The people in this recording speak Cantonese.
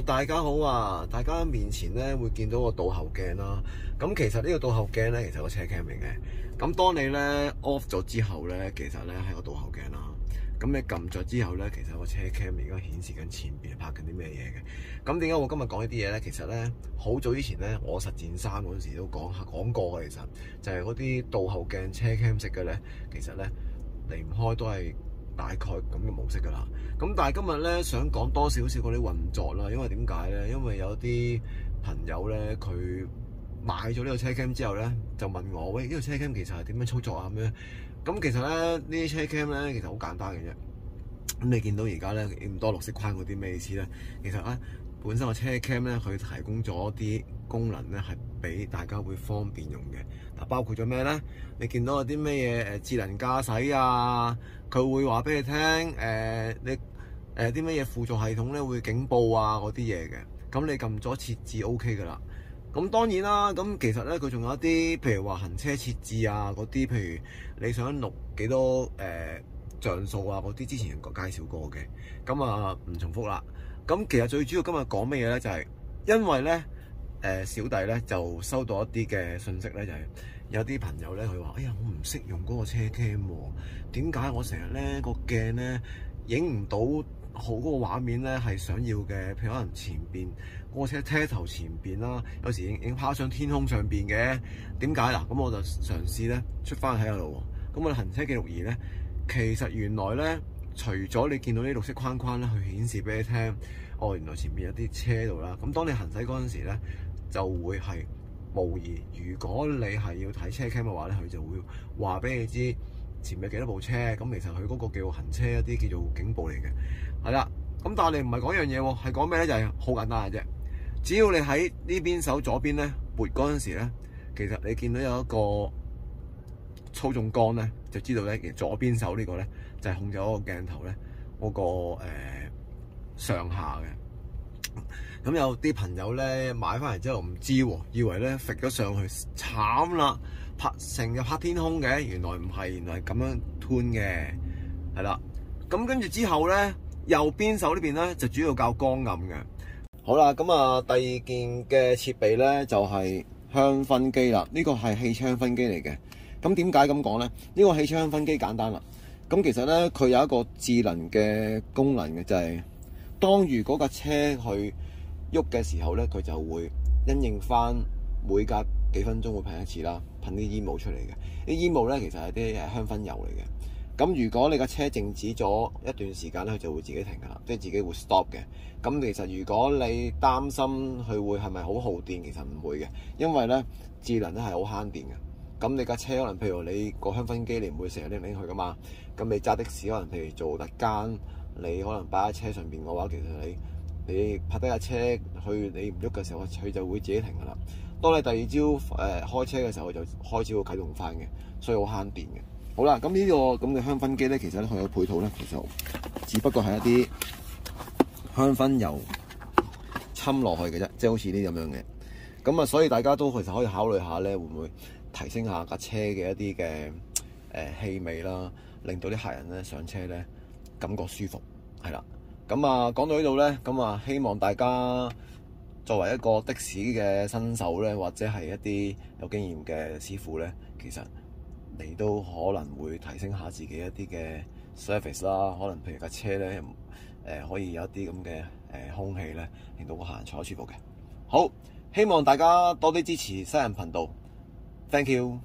大家好啊！大家面前咧會見到個倒後鏡啦。咁其實呢個倒後鏡咧，其實係個車 cam 嚟嘅。咁當你咧 off 咗之後咧，其實咧係個倒後鏡啦。咁你撳咗之後咧，其實個車 cam 而家顯示緊前邊拍緊啲咩嘢嘅。咁點解我今日講呢啲嘢咧？其實咧好早以前咧，我實戰3嗰陣時都講過嘅。其實就係嗰啲倒後鏡車 cam 式嘅咧，其實咧離唔開都係大概咁嘅模式㗎啦。咁但係今日咧想講多少少嗰啲運作啦，因為點解咧？因為有啲朋友咧佢買咗呢個車 cam 之後咧，就問我：喂，呢個車 cam 其實係點樣操作啊？咁樣咁其實咧呢啲車 cam 咧其實好簡單嘅啫。咁你見到而家咧咁多綠色框嗰啲咩意思咧？其實咧本身個車 cam 咧佢提供咗啲功能咧係俾大家會方便用嘅。嗱，包括咗咩咧？你見到有啲咩嘢智能駕駛啊？佢會話俾你聽你啲乜嘢輔助系統咧會警報啊嗰啲嘢嘅。咁你撳咗設置 OK 噶啦。咁當然啦，咁其實咧佢仲有一啲譬如話行車設置啊嗰啲，譬如你想錄幾多像素啊嗰啲，之前介紹過嘅。咁啊唔重複啦。咁其實最主要今日講乜嘢咧？就係因為咧小弟咧就收到一啲嘅信息咧，就係有啲朋友咧佢話：哎呀，我唔識用嗰個車 cam 喎，點解我成日咧個鏡咧影唔到好嗰個畫面咧係想要嘅？譬如可能前邊嗰個車頭前邊啦，有時影拋上天空上邊嘅，點解嗱？咁我就嘗試咧出翻去睇下咯。咁我哋行車記錄儀咧，其實原來咧除咗你見到啲綠色框框咧去顯示俾你聽，哦，原來前面有啲車度啦。咁當你行駛嗰陣時咧，就會係模擬。如果你係要睇車 cam 嘅話咧，佢就會話俾你知前面幾多部車。咁其實佢嗰個叫行車一啲叫做警報嚟嘅，係啦。咁但係你唔係講一樣嘢喎，係講咩咧？就係好簡單嘅啫。只要你喺呢邊手左邊咧撥嗰陣時咧，其實你見到有一個操縱桿咧，就知道咧其實左邊手呢個咧就係控制嗰個鏡頭咧嗰個上下嘅。咁有啲朋友咧買翻嚟之後唔知喎，以為咧揈咗上去，慘啦！成日拍天空嘅，原來唔係，原來係咁樣 turn 嘅，係啦。咁跟住之後咧，右邊手呢邊咧就主要較光暗嘅。好啦，咁啊第二件嘅設備咧就係香薰機啦。呢個係汽車香薰機嚟嘅。咁點解咁講咧？呢個汽車香薰機簡單啦。咁其實咧佢有一個智能嘅功能嘅，就係當如果架車去喐嘅時候咧，佢就會因應翻每隔幾分鐘會噴一次啦，噴啲煙霧出嚟嘅。啲煙霧咧其實係啲香薰油嚟嘅。咁如果你架車靜止咗一段時間咧，佢就會自己停㗎啦，即係自己會 stop 嘅。咁其實如果你擔心佢會係咪好耗電，其實唔會嘅，因為咧智能咧係好慳電嘅。咁你架車可能譬如你個香薰機你唔會成日拎去㗎嘛，咁你揸的士可能譬如做特間，你可能擺喺車上邊嘅話，其實你泊低架車去你唔喐嘅時候，佢就會自己停㗎啦。當你第二朝開車嘅時候，就開始會啟動翻嘅，所以好慳電嘅。好啦，咁呢個咁嘅香薰機咧，其實咧佢有配套咧，其實只不過係一啲香薰油侵落去嘅啫，即係好似呢啲咁樣嘅。咁啊，所以大家都其實可以考慮下咧，會唔會提升下架車嘅一啲嘅氣味啦，令到啲客人咧上車咧感覺舒服，係啦。咁啊，講到呢度咧，咁啊，希望大家作為一個的士嘅新手咧，或者係一啲有經驗嘅師傅咧，其實你都可能會提升下自己一啲嘅 service 啦。可能譬如架車咧，可以有一啲咁嘅空氣咧，令到個客人坐得舒服嘅。好，希望大家多啲支持西人頻道。Thank you。